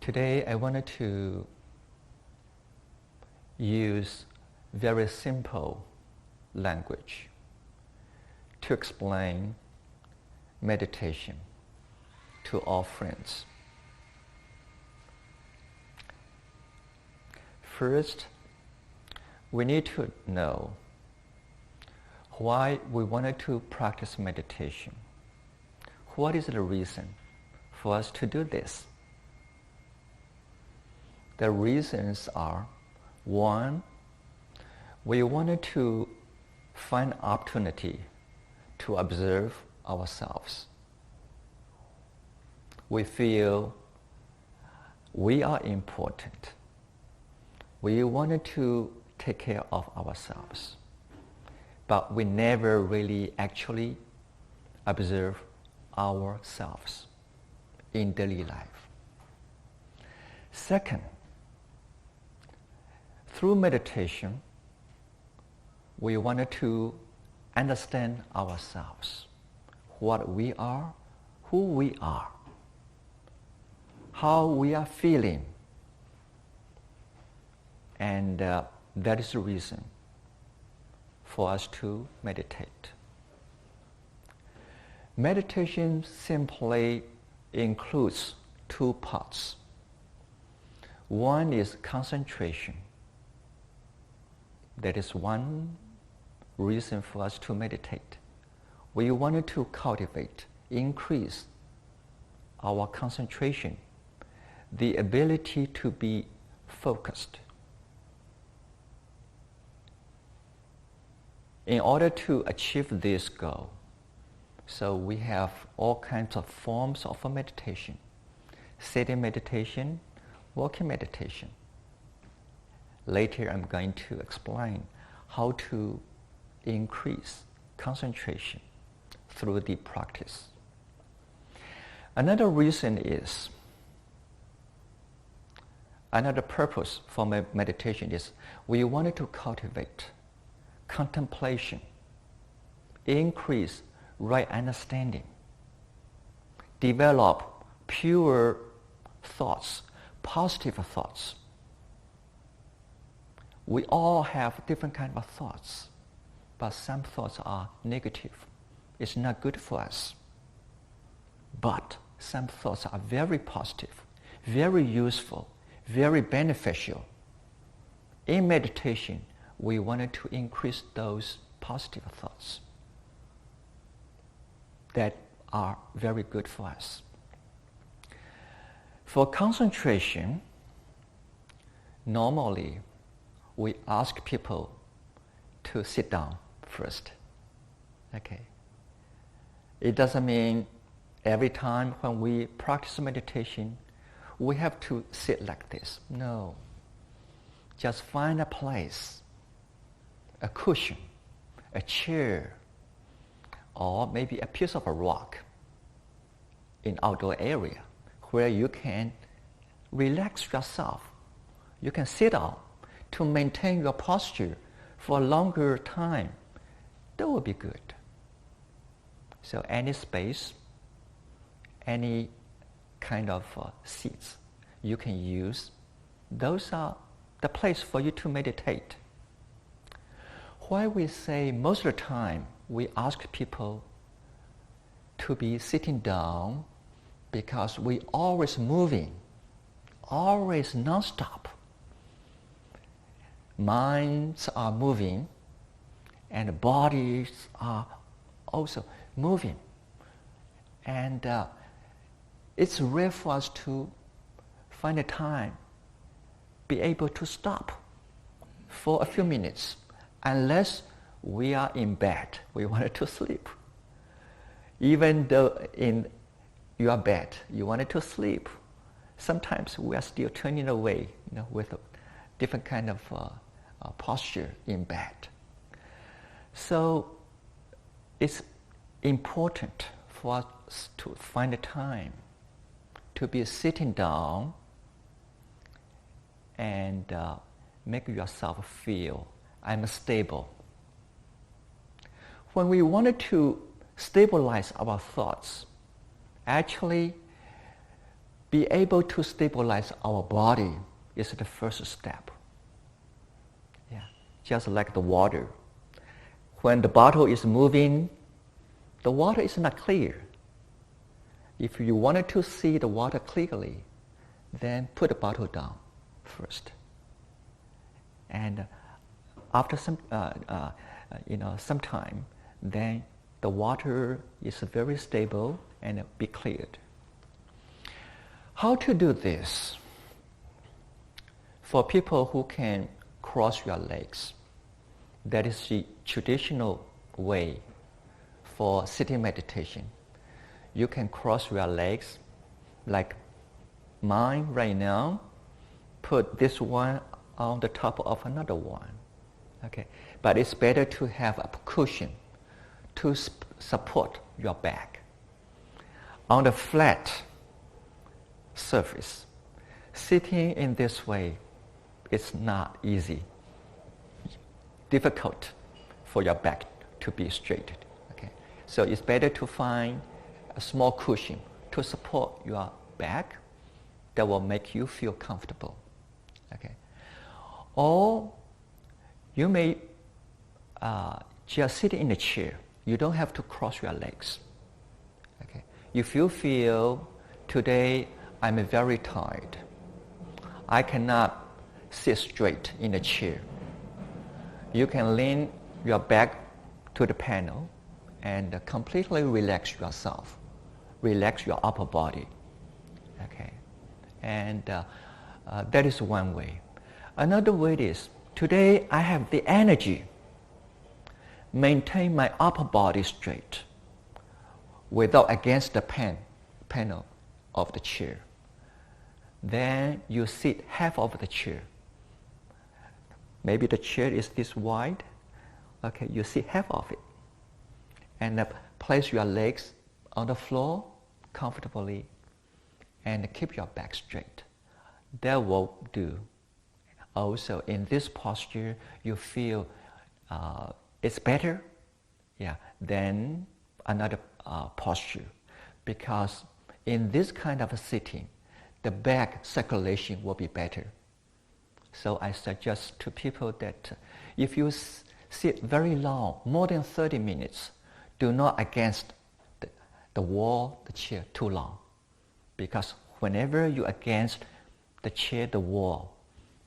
Today I wanted to use very simple language to explain meditation to all friends. First, we need to know why we wanted to practice meditation. What is the reason for us to do this? The reasons are, one, we wanted to find opportunity to observe ourselves. We feel we are important. We wanted to take care of ourselves, but we never really actually observe ourselves in daily life. Second, through meditation, we wanted to understand ourselves, what we are, who we are, how we are feeling. And that is the reason for us to meditate. Meditation simply includes two parts. One is concentration. That is one reason for us to meditate. We wanted to cultivate, increase our concentration, the ability to be focused. In order to achieve this goal, so we have all kinds of forms of meditation: sitting meditation, walking meditation. Later I'm going to explain how to increase concentration through the practice. Another purpose for meditation is we wanted to cultivate contemplation, increase right understanding, develop pure thoughts, positive thoughts. We all have different kinds of thoughts, but some thoughts are negative. It's not good for us. But some thoughts are very positive, very useful, very beneficial. In meditation, we wanted to increase those positive thoughts that are very good for us. For concentration, normally we ask people to sit down first. Okay. It doesn't mean every time when we practice meditation, we have to sit like this. No. Just find a place, a cushion, a chair, or maybe a piece of a rock in outdoor area where you can relax yourself. You can sit down to maintain your posture for a longer time. That would be good. So any space, any kind of seats you can use, those are the place for you to meditate. Why we say most of the time we ask people to be sitting down, because we always moving, always non-stop. Minds are moving and bodies are also moving. And it's rare for us to find a time, be able to stop for a few minutes, unless we are in bed, we wanted to sleep. Even though in your bed you wanted to sleep, sometimes we are still turning away, with a different kind of posture in bed. So it's important for us to find a time to be sitting down and make yourself feel I'm stable. When we wanted to stabilize our thoughts, actually be able to stabilize our body is the first step. Yeah, just like the water. When the bottle is moving, the water is not clear. If you wanted to see the water clearly, then put the bottle down first. And after some time, then the water is very stable and be cleared. How to do this? For people who can cross your legs, that is the traditional way for sitting meditation. You can cross your legs like mine right now. Put this one on the top of another one. Okay, but it's better to have a cushion to support your back. On the flat surface, sitting in this way is not easy. Difficult for your back to be straight. Okay, so it's better to find a small cushion to support your back that will make you feel comfortable. Okay, or you may just sit in a chair. You don't have to cross your legs. Okay, if you feel today I'm very tired, I cannot sit straight in a chair, you can lean your back to the panel and completely relax yourself. Relax your upper body. Okay, and that is one way. Another way is, today I have the energy. Maintain my upper body straight without against the panel of the chair. Then you sit half of the chair. Maybe the chair is this wide. Okay, you sit half of it. And place your legs on the floor comfortably and keep your back straight. That will do. Also, in this posture, you feel it's better than another posture, because in this kind of a sitting, the back circulation will be better. So I suggest to people that if you sit very long, more than 30 minutes, do not against the wall, the chair too long, because whenever you against the chair, the wall,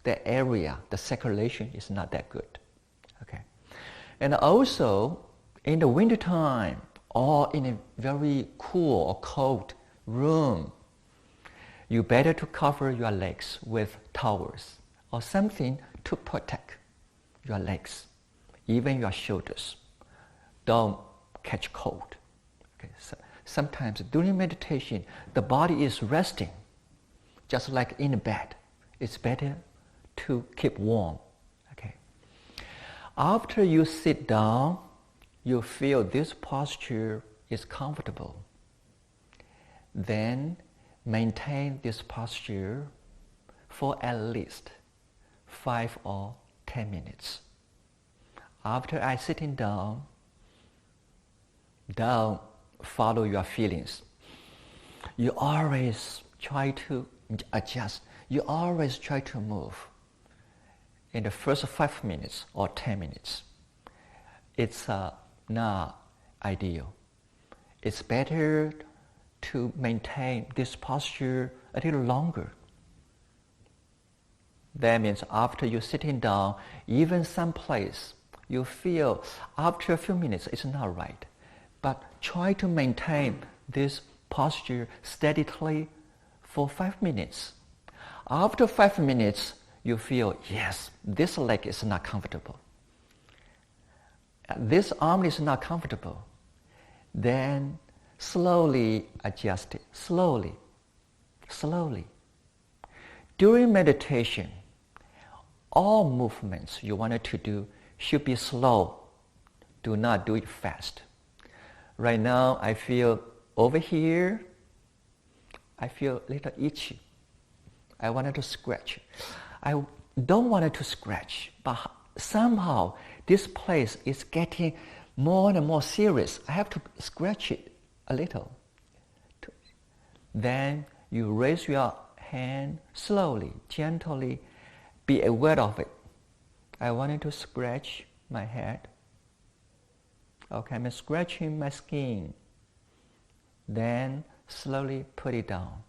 the area, the circulation is not that good. Okay, and also in the wintertime or in a very cool or cold room, you better to cover your legs with towels or something to protect your legs, even your shoulders. Don't catch cold. Okay, so sometimes during meditation, the body is resting, just like in bed. It's better to keep warm. Okay. After you sit down, you feel this posture is comfortable. Then maintain this posture for at least 5 or 10 minutes. After I sitting down, don't follow your feelings. You always try to adjust. You always try to move. In the first 5 minutes or 10 minutes, it's not ideal. It's better to maintain this posture a little longer. That means after you're sitting down, even someplace you feel after a few minutes it's not right, but try to maintain this posture steadily for 5 minutes. After 5 minutes, you feel, yes, this leg is not comfortable. This arm is not comfortable. Then slowly adjust it, slowly. During meditation, all movements you wanted to do should be slow. Do not do it fast. Right now, I feel over here, I feel a little itchy. I wanted to scratch. I don't want it to scratch, but somehow this place is getting more and more serious. I have to scratch it a little. Then You raise your hand slowly, gently, be aware of it. I wanted to scratch my head. Okay, I'm scratching my skin. Then slowly put it down.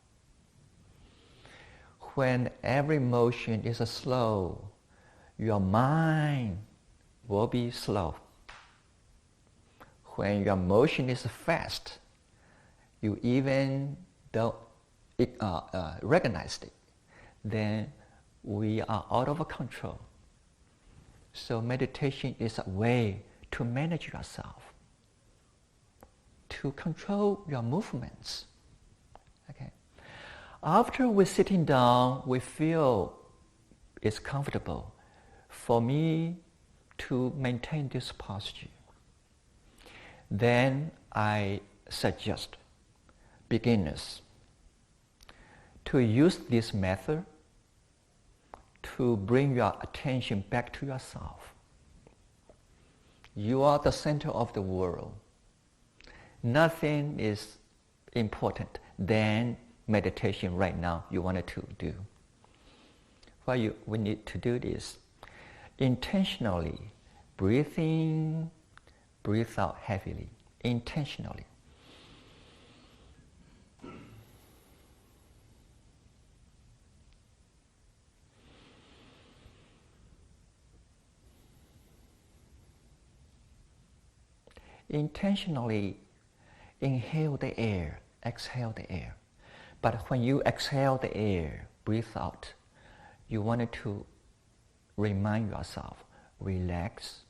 When every motion is slow, your mind will be slow. When your motion is fast, you even don't recognize it. Then we are out of control. So meditation is a way to manage yourself, to control your movements. Okay. After we're sitting down, we feel it's comfortable for me to maintain this posture. Then I suggest beginners to use this method to bring your attention back to yourself. You are the center of the world. Nothing is important than meditation right now you wanted to do. What we need to do is intentionally breathe in, breathe out heavily, intentionally. Intentionally inhale the air, exhale the air. But when you exhale the air, breathe out, you wanted to remind yourself, relax,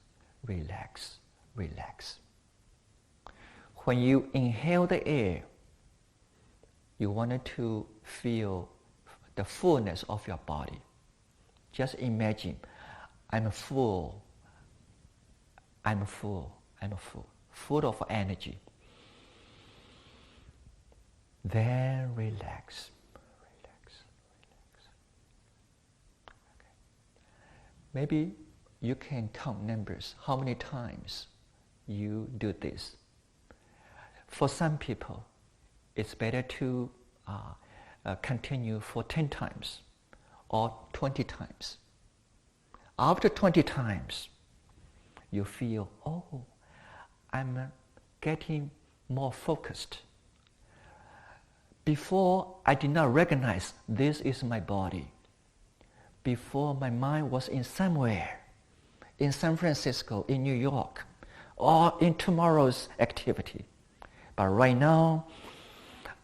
relax, relax. When you inhale the air, you wanted to feel the fullness of your body. Just imagine, I'm full, I'm full, I'm full, full of energy. Then relax, relax, relax. Okay. Maybe you can count numbers, how many times you do this. For some people, it's better to continue for 10 times or 20 times. After 20 times, you feel, oh, I'm getting more focused. Before, I did not recognize this is my body. Before, my mind was in somewhere, in San Francisco, in New York, or in tomorrow's activity. But right now,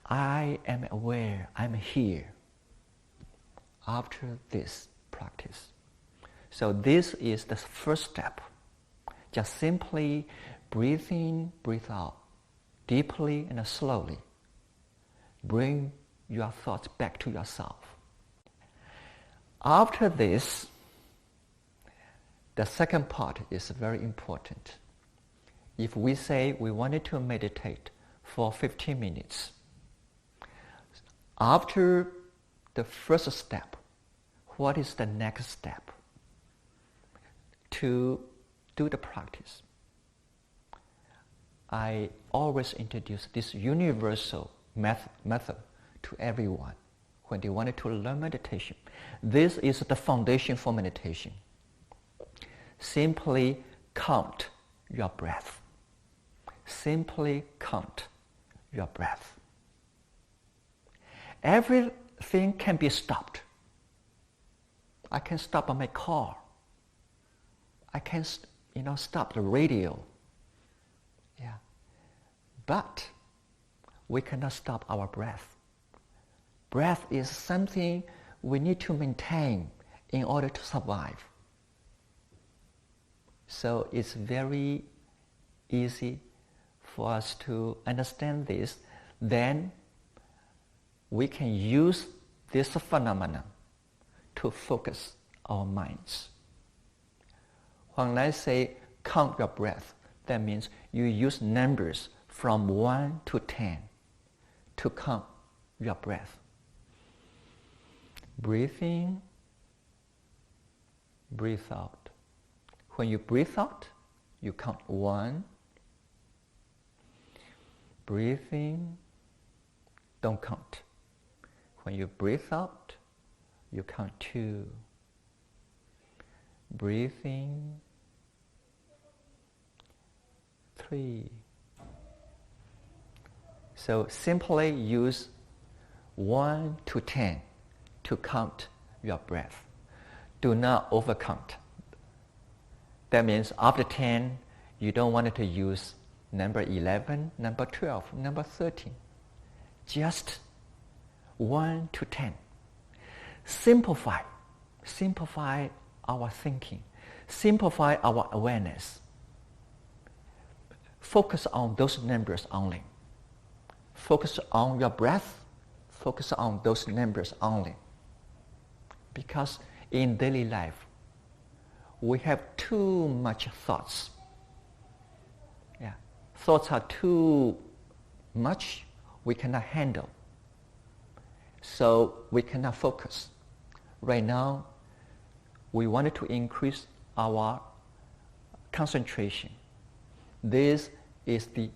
I am aware, I'm here after this practice. So this is the first step. Just simply breathe in, breathe out, deeply and slowly. Bring your thoughts back to yourself. After this, the second part is very important. If we say we wanted to meditate for 15 minutes, after the first step, what is the next step to do the practice? I always introduce this universal method to everyone when they wanted to learn meditation. This is the foundation for meditation. Simply count your breath. Simply count your breath. Everything can be stopped. I can stop my car. I can, stop the radio. Yeah. But we cannot stop our breath. Breath is something we need to maintain in order to survive. So it's very easy for us to understand this. Then we can use this phenomenon to focus our minds. When I say count your breath, that means you use numbers from 1 to 10 to count your breath. Breathe in, breathe out. When you breathe out, you count 1. Breathe in, don't count. when you breathe out, you count 2. Breathe in, 3. So simply use 1 to 10 to count your breath. Do not overcount. That means after 10, you don't want to use number 11, number 12, number 13. Just 1 to 10. Simplify our thinking. Simplify our awareness. Focus on those numbers only. Focus on your breath. Focus on those numbers only. Because in daily life, we have too much thoughts. Yeah. Thoughts are too much, we cannot handle. So we cannot focus. Right now, we wanted to increase our concentration. This is the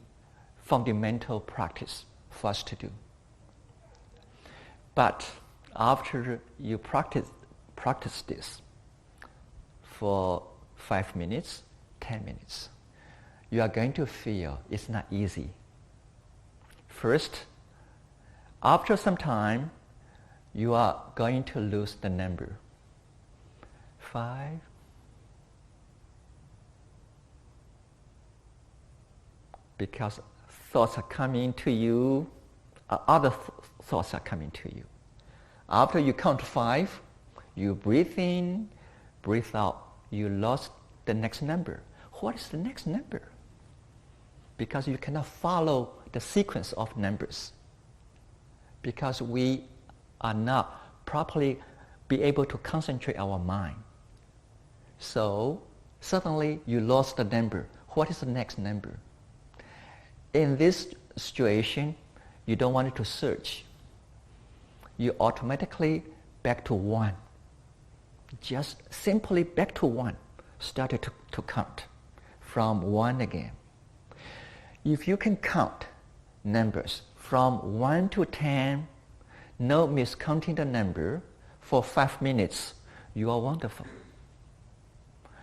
fundamental practice for us to do. But after you practice this for 5 minutes, 10 minutes, you are going to feel it's not easy. First, after some time, you are going to lose the number. 5. Because thoughts are coming to you, other thoughts are coming to you. After you count 5, you breathe in, breathe out. You lost the next number. What is the next number? Because you cannot follow the sequence of numbers. Because we are not properly be able to concentrate our mind. So suddenly you lost the number. What is the next number? In this situation, you don't want to search. You automatically back to 1. Just simply back to 1. Started to count from 1 again. If you can count numbers from 1 to 10, no miscounting the number, for 5 minutes, you are wonderful.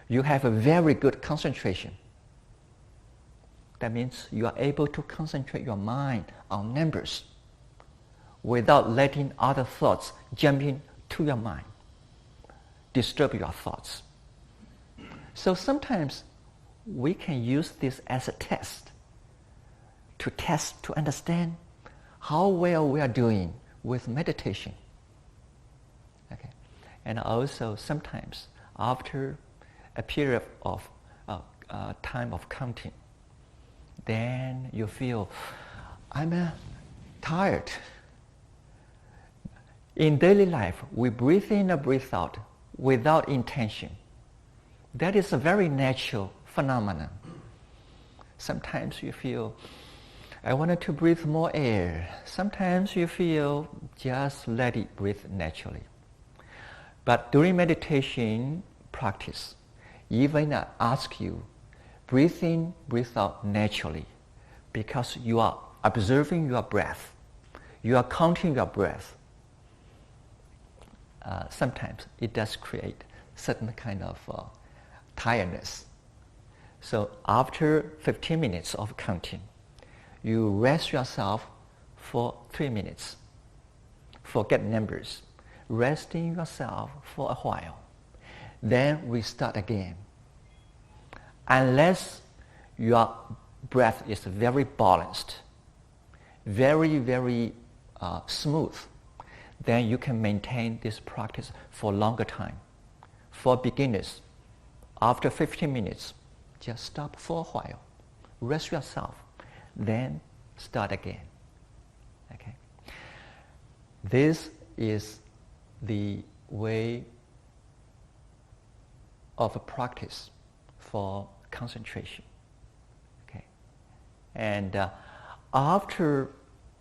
You have a very good concentration. That means you are able to concentrate your mind on numbers without letting other thoughts jump into your mind, disturb your thoughts. So sometimes we can use this as a test to understand how well we are doing with meditation. Okay, and also sometimes after a period of time of counting, then you feel, I'm tired. In daily life, we breathe in and breathe out without intention. That is a very natural phenomenon. Sometimes you feel, I wanted to breathe more air. Sometimes you feel, just let it breathe naturally. But during meditation practice, even I ask you, breathe in, breathe out naturally, because you are observing your breath. You are counting your breath. Sometimes it does create certain kind of tiredness. So after 15 minutes of counting, you rest yourself for 3 minutes. Forget numbers. Resting yourself for a while. Then we start again. Unless your breath is very balanced, very, very smooth, then you can maintain this practice for longer time. For beginners, after 15 minutes, just stop for a while. Rest yourself, then start again. Okay. This is the way of a practice for concentration. Okay. And after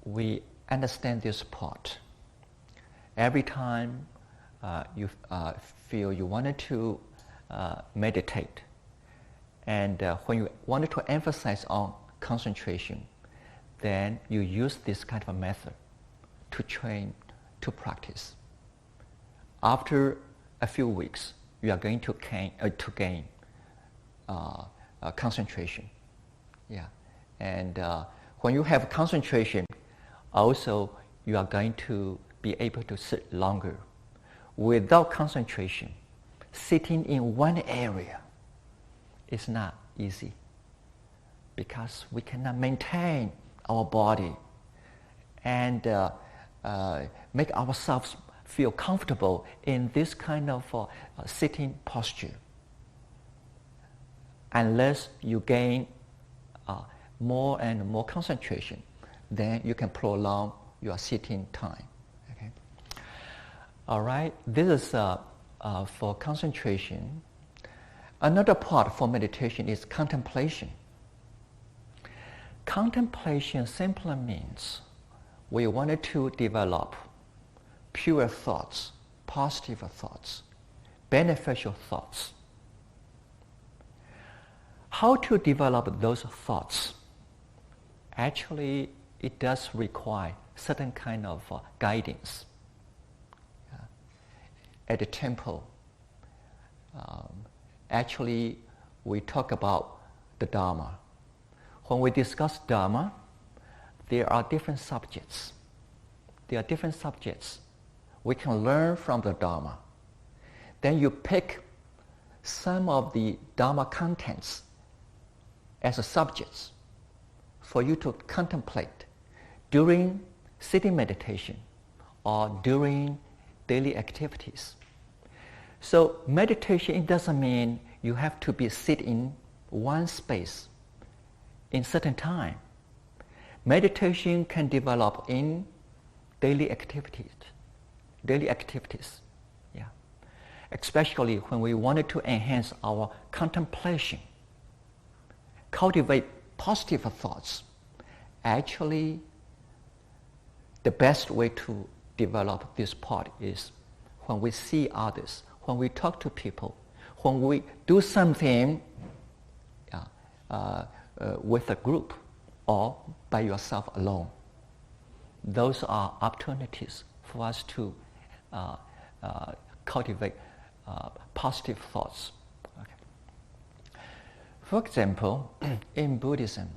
we understand this part, every time you feel you wanted to meditate, and when you wanted to emphasize on concentration, then you use this kind of a method to train to practice. After a few weeks, you are going to gain concentration. Yeah, and when you have concentration, also you are going to be able to sit longer. Without concentration, sitting in one area is not easy because we cannot maintain our body and make ourselves feel comfortable in this kind of sitting posture. Unless you gain more and more concentration, then you can prolong your sitting time. Okay. All right, this is for concentration. Another part for meditation is contemplation. Contemplation simply means we wanted to develop pure thoughts, positive thoughts, beneficial thoughts. How to develop those thoughts? Actually, it does require certain kind of guidance. At the temple, actually, we talk about the Dharma. When we discuss Dharma, there are different subjects. There are different subjects we can learn from the Dharma. Then you pick some of the Dharma contents as subjects for you to contemplate during sitting meditation or during daily activities. So meditation, it doesn't mean you have to be sit in one space in certain time. Meditation can develop in daily activities. Yeah. Especially when we wanted to enhance our contemplation, cultivate positive thoughts. Actually, the best way to develop this part is when we see others, when we talk to people, when we do something with a group or by yourself alone. Those are opportunities for us to cultivate positive thoughts. Okay. For example, in Buddhism,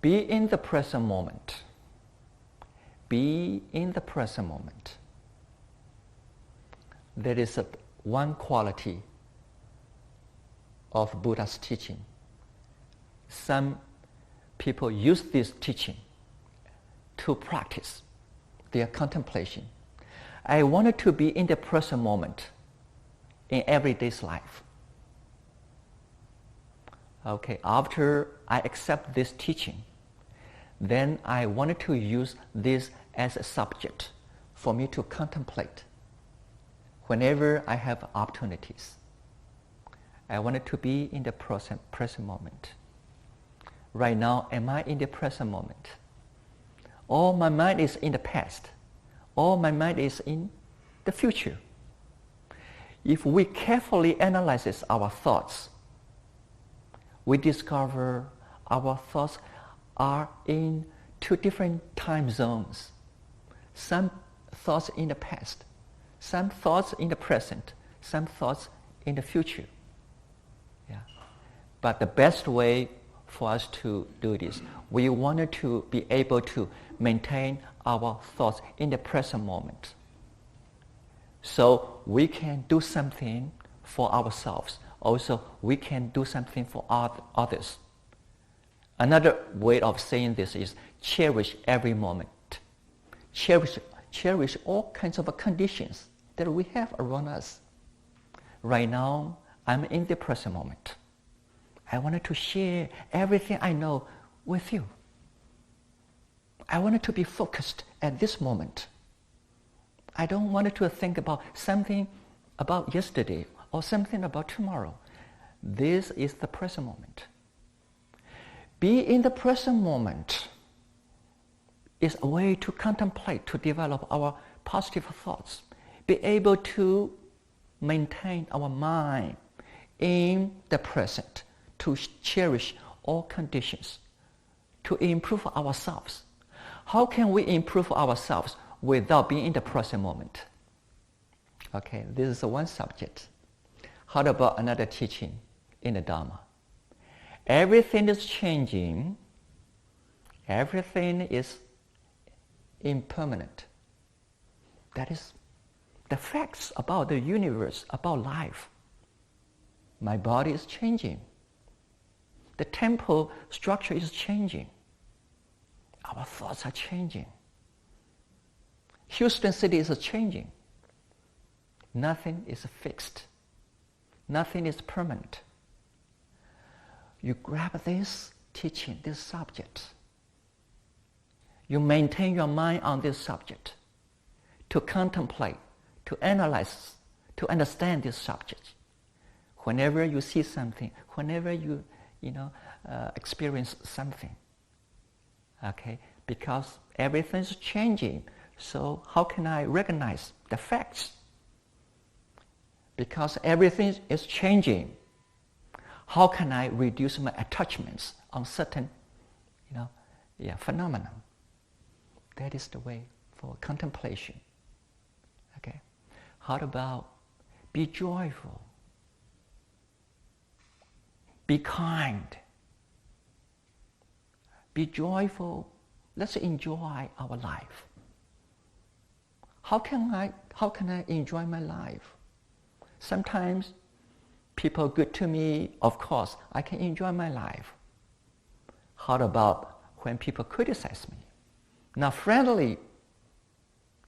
be in the present moment. Be in the present moment. There is one quality of Buddha's teaching. Some people use this teaching to practice their contemplation. I wanted to be in the present moment in everyday's life. Okay, after I accept this teaching, then I wanted to use this as a subject for me to contemplate whenever I have opportunities. I wanted to be in the present moment. Right now, am I in the present moment? Or my mind is in the past? Or my mind is in the future? If we carefully analyze our thoughts, we discover our thoughts are in two different time zones. Some thoughts in the past, some thoughts in the present, some thoughts in the future. Yeah. But the best way for us to do this, we wanted to be able to maintain our thoughts in the present moment. So we can do something for ourselves. Also, we can do something for others. Another way of saying this is cherish every moment. Cherish all kinds of conditions that we have around us. Right now, I'm in the present moment. I wanted to share everything I know with you. I wanted to be focused at this moment. I don't want to think about something about yesterday or something about tomorrow. This is the present moment. Be in the present moment is a way to contemplate, to develop our positive thoughts. Be able to maintain our mind in the present, to cherish all conditions, to improve ourselves. How can we improve ourselves without being in the present moment? Okay, this is one subject. How about another teaching in the Dharma? Everything is changing. Everything is impermanent. That is the facts about the universe, about life. My body is changing. The temple structure is changing. Our thoughts are changing. Houston City is changing. Nothing is fixed. Nothing is permanent. You grab this teaching, this subject. You maintain your mind on this subject to contemplate, to analyze, to understand this subject. Whenever you see something, whenever you experience something, okay, because everything is changing, so how can I recognize the facts? Because everything is changing, how can I reduce my attachments on certain, phenomena? That is the way for contemplation. Okay, how about be joyful, be kind, be joyful. Let's enjoy our life. How can I enjoy my life? Sometimes people are good to me, of course, I can enjoy my life. How about when people criticize me, not friendly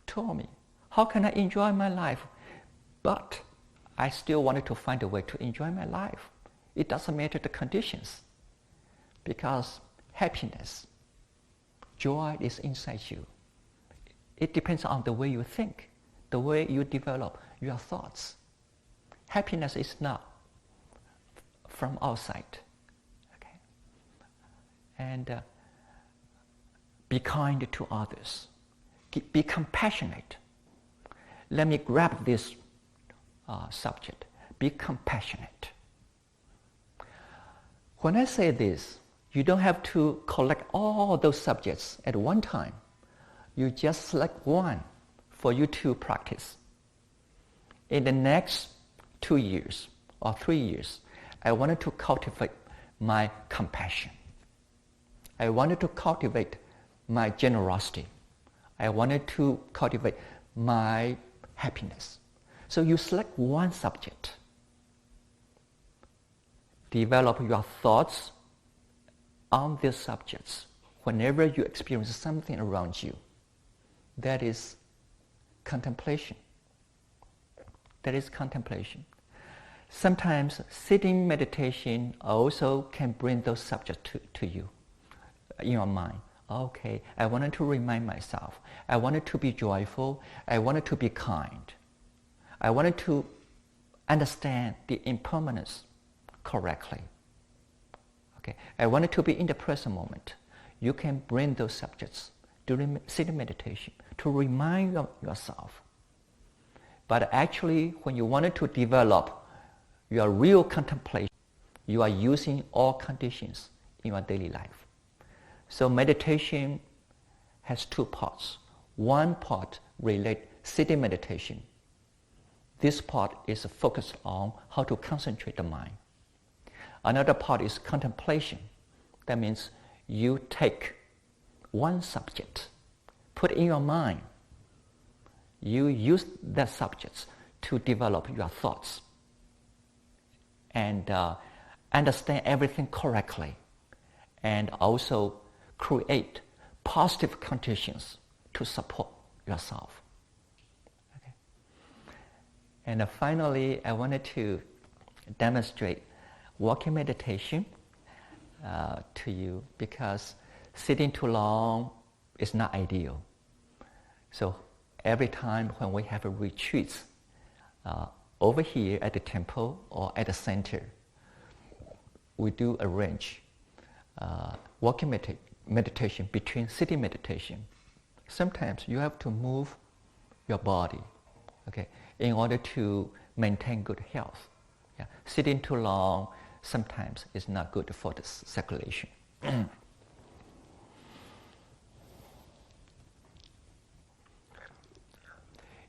toward me? How can I enjoy my life? But I still wanted to find a way to enjoy my life. It doesn't matter the conditions, because happiness, joy is inside you. It depends on the way you think, the way you develop your thoughts. Happiness is not from outside. Okay? And be kind to others. Be compassionate. Let me grab this subject. Be compassionate. When I say this, you don't have to collect all those subjects at one time. You just select one for you to practice. In the next 2 years or 3 years, I wanted to cultivate my compassion. I wanted to cultivate my generosity. I wanted to cultivate my happiness. So you select one subject. Develop your thoughts on these subjects whenever you experience something around you. That is contemplation. That is contemplation. Sometimes sitting meditation also can bring those subjects to you in your mind. Okay, I wanted to remind myself. I wanted to be joyful. I wanted to be kind. I wanted to understand the impermanence correctly. Okay, I wanted to be in the present moment. You can bring those subjects during sitting meditation to remind yourself. But actually, when you wanted to develop your real contemplation, you are using all conditions in your daily life. So meditation has two parts. One part relates sitting meditation. This part is focused on how to concentrate the mind. Another part is contemplation. That means you take one subject, put it in your mind. You use that subject to develop your thoughts and understand everything correctly, and also create positive conditions to support yourself. Okay. And finally, I wanted to demonstrate walking meditation to you, because sitting too long is not ideal. So every time when we have a retreat over here at the temple or at the center, we do arrange walking meditation between sitting meditation. Sometimes you have to move your body, okay, in order to maintain good health. Yeah. Sitting too long sometimes is not good for the circulation.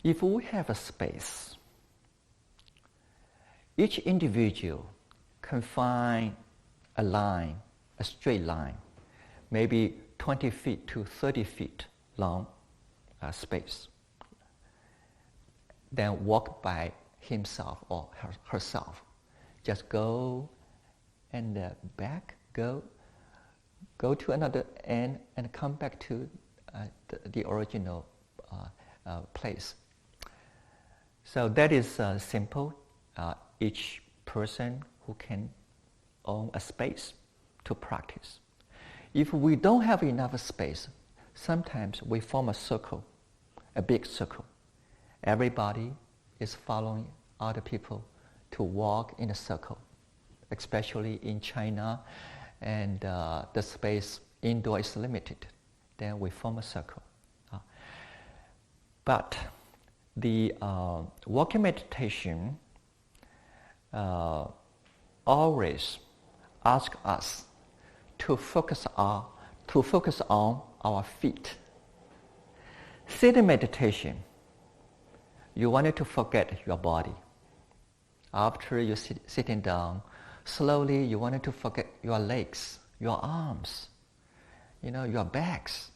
if we have a space, each individual can find a line, a straight line, maybe 20 feet to 30 feet long space. Then walk by himself or herself. Just go and back, go to another end and come back to the original place. So that is simple. Each person who can own a space to practice. If we don't have enough space, sometimes we form a circle, a big circle. Everybody is following other people to walk in a circle, especially in China, and the space indoor is limited. Then we form a circle. But the walking meditation always asks us to focus on our feet. Sitting meditation, you wanted to forget your body. After you sitting down, slowly you wanted to forget your legs, your arms, your backs.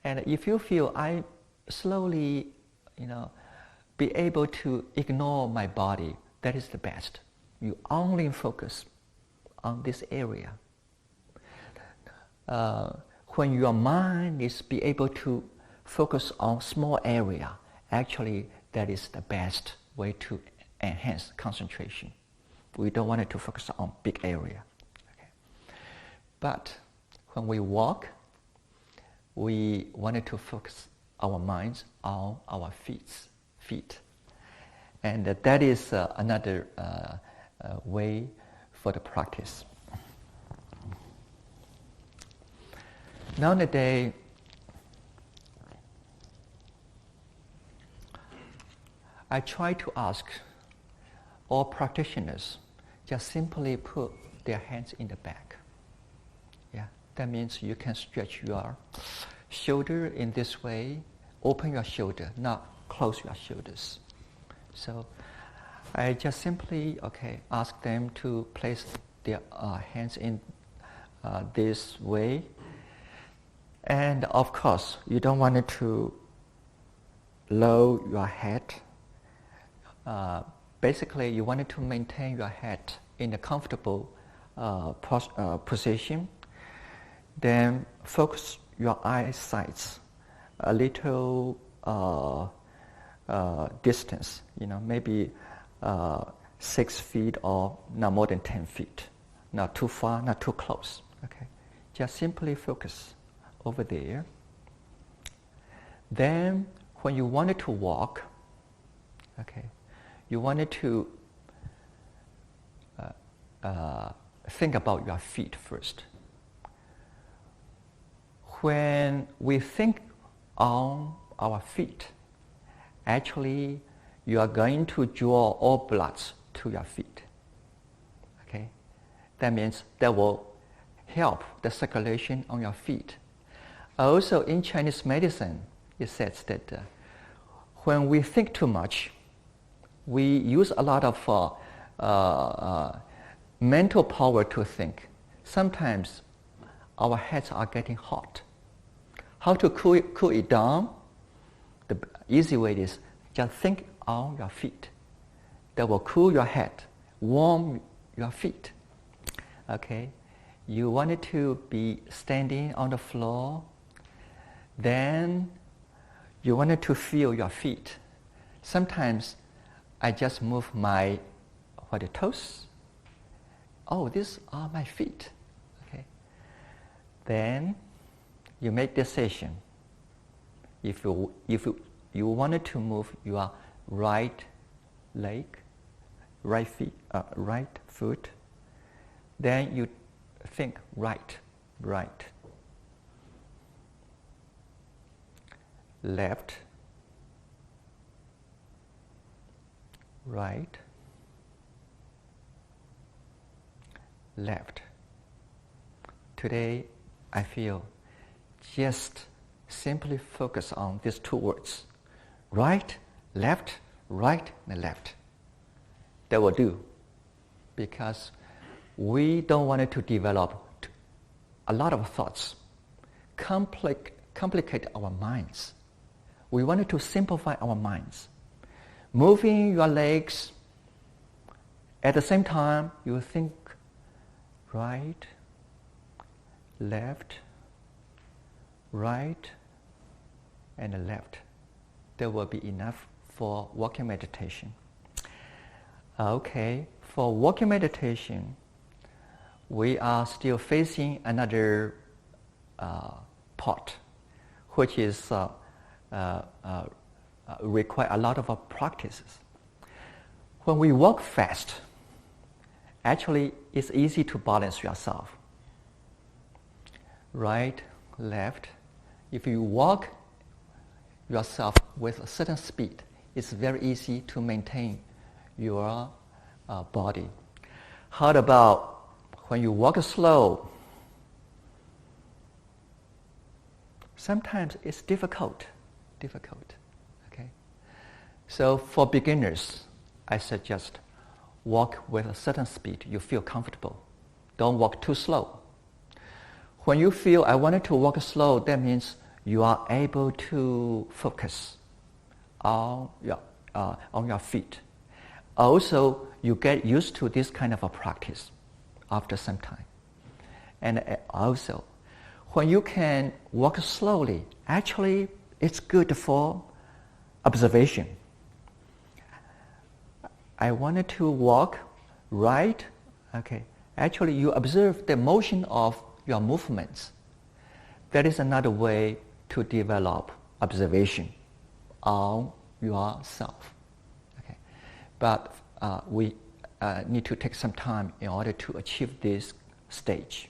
And if you feel I slowly, be able to ignore my body, that is the best. You only focus on this area. When your mind is be able to focus on small area, actually that is the best way to enhance concentration. We don't want it to focus on big area. Okay. But when we walk, we wanted to focus our minds on our feet. And that is another way for the practice. Nowadays, I try to ask all practitioners just simply put their hands in the back. Yeah, that means you can stretch your shoulder in this way, open your shoulder, not close your shoulders. So I just simply ask them to place their hands in this way. And of course, you don't want it to lower your head. Basically, you wanted to maintain your head in a comfortable position. Then focus your eyesight a little distance, maybe 6 feet or not more than 10 feet. Not too far, not too close. Okay, just simply focus over there. Then, when you wanted to walk, you wanted to think about your feet first. When we think on our feet, actually you are going to draw all blood to your feet. Okay, that means that will help the circulation on your feet. Also, in Chinese medicine, it says that when we think too much, we use a lot of mental power to think. Sometimes our heads are getting hot. How to cool it down? The easy way is just think on your feet. That will cool your head, warm your feet. Okay, you wanted to be standing on the floor. Then you wanted to feel your feet. Sometimes I just move my toes. Oh, these are my feet. Okay. Then you make decision. If you wanted to move your right leg, right foot, then you think right, left, right, left. Today, I feel just simply focus on these two words, right, left, right, and left. That will do, because we don't want it to develop a lot of thoughts, complicate our minds. We wanted to simplify our minds. Moving your legs, at the same time, you think right, left, right, and left. That will be enough for walking meditation. Okay, for walking meditation, we are still facing another part, which is require a lot of practices. When we walk fast, actually it's easy to balance yourself. Right, left. If you walk yourself with a certain speed, it's very easy to maintain your body. How about when you walk slow? Sometimes it's difficult. Okay. So for beginners, I suggest walk with a certain speed. You feel comfortable. Don't walk too slow. When you feel I wanted to walk slow, that means you are able to focus on your feet. Also, you get used to this kind of a practice after some time. And also, when you can walk slowly, actually it's good for observation. I wanted to walk right, okay. Actually, you observe the motion of your movements. That is another way to develop observation on yourself. Okay. But we need to take some time in order to achieve this stage.